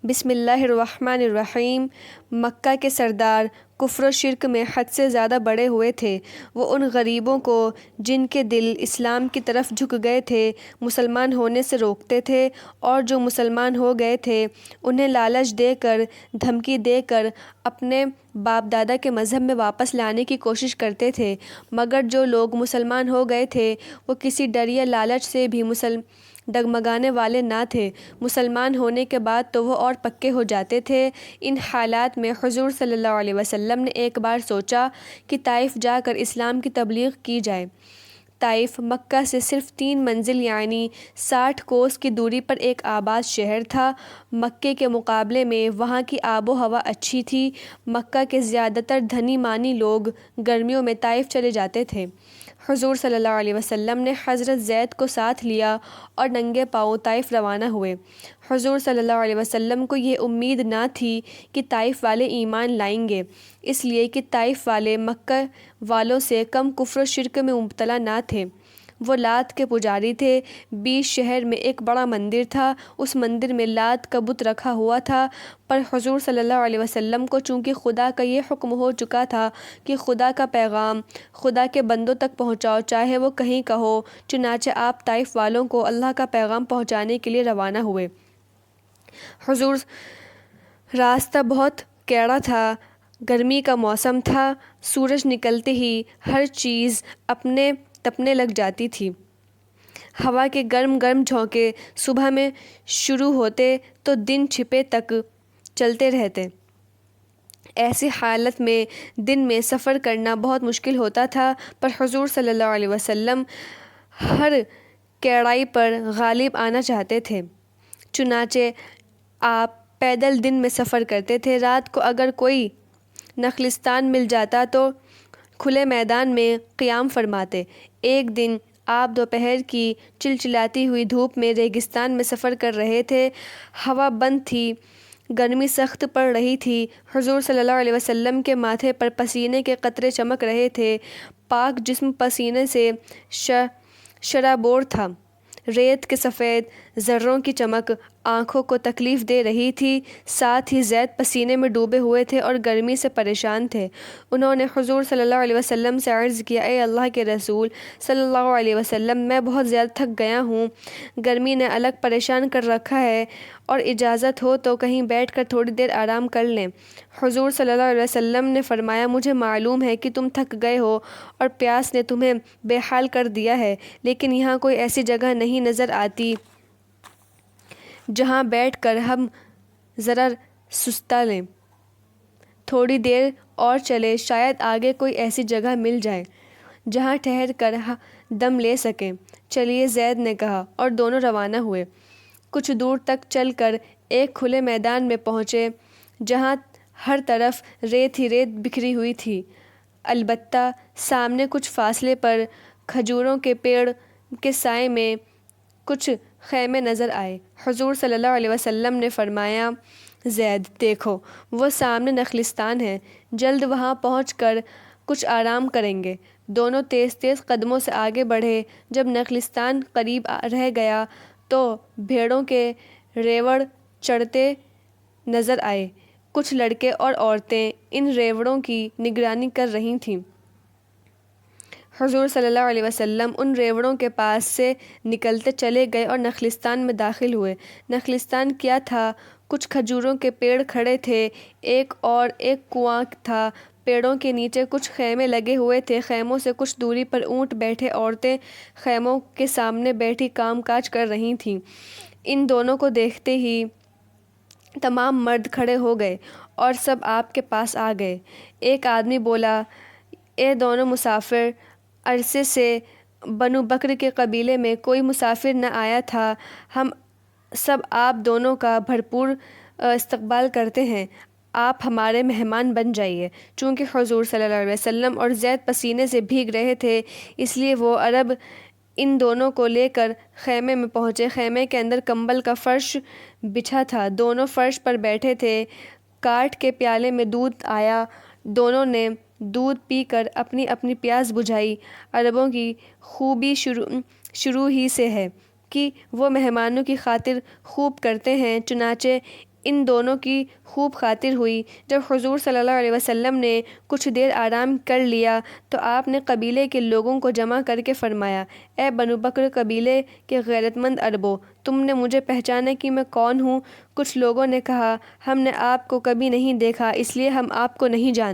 بسم اللہ الرحمن الرحیم۔ مکہ کے سردار کفر و شرک میں حد سے زیادہ بڑھے ہوئے تھے۔ وہ ان غریبوں کو جن کے دل اسلام کی طرف جھک گئے تھے مسلمان ہونے سے روکتے تھے، اور جو مسلمان ہو گئے تھے انہیں لالچ دے کر، دھمکی دے کر اپنے باپ دادا کے مذہب میں واپس لانے کی کوشش کرتے تھے۔ مگر جو لوگ مسلمان ہو گئے تھے وہ کسی ڈر یا لالچ سے بھی ڈگمگانے والے نہ تھے۔ مسلمان ہونے کے بعد تو وہ اور پکے ہو جاتے تھے۔ ان حالات میں حضور صلی اللہ علیہ وسلم نے ایک بار سوچا کہ طائف جا کر اسلام کی تبلیغ کی جائے۔ طائف مکہ سے صرف 3 منزل یعنی 60 کوس کی دوری پر ایک آباد شہر تھا۔ مکے کے مقابلے میں وہاں کی آب و ہوا اچھی تھی۔ مکہ کے زیادہ تر دھنی مانی لوگ گرمیوں میں طائف چلے جاتے تھے۔ حضور صلی اللہ علیہ وسلم نے حضرت زید کو ساتھ لیا اور ننگے پاؤں طائف روانہ ہوئے۔ حضور صلی اللہ علیہ وسلم کو یہ امید نہ تھی کہ طائف والے ایمان لائیں گے، اس لیے کہ طائف والے مکہ والوں سے کم کفر و شرک میں مبتلا نہ تھے۔ وہ لات کے پجاری تھے۔ بیچ شہر میں ایک بڑا مندر تھا۔ اس مندر میں لات کا بت رکھا ہوا تھا، پر حضور صلی اللہ علیہ وسلم کو چونکہ خدا کا یہ حکم ہو چکا تھا کہ خدا کا پیغام خدا کے بندوں تک پہنچاؤ چاہے وہ کہیں کا ہو، چنانچہ آپ طائف والوں کو اللہ کا پیغام پہنچانے کے لیے روانہ ہوئے۔ حضور راستہ بہت کیڑا تھا، گرمی کا موسم تھا، سورج نکلتے ہی ہر چیز اپنے تپنے لگ جاتی تھی۔ ہوا کے گرم گرم جھونکے صبح میں شروع ہوتے تو دن چھپے تک چلتے رہتے۔ ایسی حالت میں دن میں سفر کرنا بہت مشکل ہوتا تھا، پر حضور صلی اللہ علیہ وسلم ہر کیڑائی پر غالب آنا چاہتے تھے، چنانچہ آپ پیدل دن میں سفر کرتے تھے۔ رات کو اگر کوئی نخلستان مل جاتا تو کھلے میدان میں قیام فرماتے۔ ایک دن آپ دوپہر کی چلچلاتی ہوئی دھوپ میں ریگستان میں سفر کر رہے تھے۔ ہوا بند تھی، گرمی سخت پڑ رہی تھی۔ حضور صلی اللہ علیہ وسلم کے ماتھے پر پسینے کے قطرے چمک رہے تھے۔ پاک جسم پسینے سے شرابور تھا۔ ریت کے سفید ذروں کی چمک آنکھوں کو تکلیف دے رہی تھی۔ ساتھ ہی زید پسینے میں ڈوبے ہوئے تھے اور گرمی سے پریشان تھے۔ انہوں نے حضور صلی اللہ علیہ وسلم سے عرض کیا، اے اللہ کے رسول صلی اللہ علیہ وسلم، میں بہت زیادہ تھک گیا ہوں، گرمی نے الگ پریشان کر رکھا ہے، اور اجازت ہو تو کہیں بیٹھ کر تھوڑی دیر آرام کر لیں۔ حضور صلی اللہ علیہ وسلم نے فرمایا، مجھے معلوم ہے کہ تم تھک گئے ہو اور پیاس نے تمہیں بے حال کر دیا ہے، لیکن یہاں کوئی ایسی جگہ نہیں نظر آتی جہاں بیٹھ کر ہم ذرا سستا لیں۔ تھوڑی دیر اور چلے، شاید آگے کوئی ایسی جگہ مل جائے جہاں ٹھہر کر دم لے سکیں۔ چلیے، زید نے کہا، اور دونوں روانہ ہوئے۔ کچھ دور تک چل کر ایک کھلے میدان میں پہنچے جہاں ہر طرف ریت ہی ریت بکھری ہوئی تھی۔ البتہ سامنے کچھ فاصلے پر کھجوروں کے پیڑ کے سائے میں کچھ خیمے نظر آئے۔ حضور صلی اللہ علیہ وسلم نے فرمایا، زید دیکھو، وہ سامنے نخلستان ہے، جلد وہاں پہنچ کر کچھ آرام کریں گے۔ دونوں تیز تیز قدموں سے آگے بڑھے۔ جب نخلستان قریب رہ گیا تو بھیڑوں کے ریوڑ چڑھتے نظر آئے۔ کچھ لڑکے اور عورتیں ان ریوڑوں کی نگرانی کر رہی تھیں۔ حضور صلی اللہ علیہ وسلم ان ریوڑوں کے پاس سے نکلتے چلے گئے اور نخلستان میں داخل ہوئے۔ نخلستان کیا تھا؟ کچھ کھجوروں کے پیڑ کھڑے تھے، ایک کنواں تھا۔ پیڑوں کے نیچے کچھ خیمے لگے ہوئے تھے۔ خیموں سے کچھ دوری پر اونٹ بیٹھے عورتیں خیموں کے سامنے بیٹھی کام کاج کر رہی تھیں۔ ان دونوں کو دیکھتے ہی تمام مرد کھڑے ہو گئے اور سب آپ کے پاس آ گئے۔ ایک آدمی بولا، اے دونوں مسافر، عرصے سے بنو بکر کے قبیلے میں کوئی مسافر نہ آیا تھا، ہم سب آپ دونوں کا بھرپور استقبال کرتے ہیں، آپ ہمارے مہمان بن جائیے۔ چونکہ حضور صلی اللہ علیہ وسلم اور زید پسینے سے بھیگ رہے تھے، اس لیے وہ عرب ان دونوں کو لے کر خیمے میں پہنچے۔ خیمے کے اندر کمبل کا فرش بچھا تھا، دونوں فرش پر بیٹھے تھے۔ کاٹھ کے پیالے میں دودھ آیا، دونوں نے دودھ پی کر اپنی اپنی پیاس بجھائی۔ عربوں کی خوبی شروع ہی سے ہے کہ وہ مہمانوں کی خاطر خوب کرتے ہیں، چنانچہ ان دونوں کی خوب خاطر ہوئی۔ جب حضور صلی اللہ علیہ وسلم نے کچھ دیر آرام کر لیا تو آپ نے قبیلے کے لوگوں کو جمع کر کے فرمایا، اے بنو بکر قبیلے کے غیرت مند عربوں، تم نے مجھے پہچانا کہ میں کون ہوں؟ کچھ لوگوں نے کہا، ہم نے آپ کو کبھی نہیں دیکھا اس لیے ہم آپ کو نہیں جانتے۔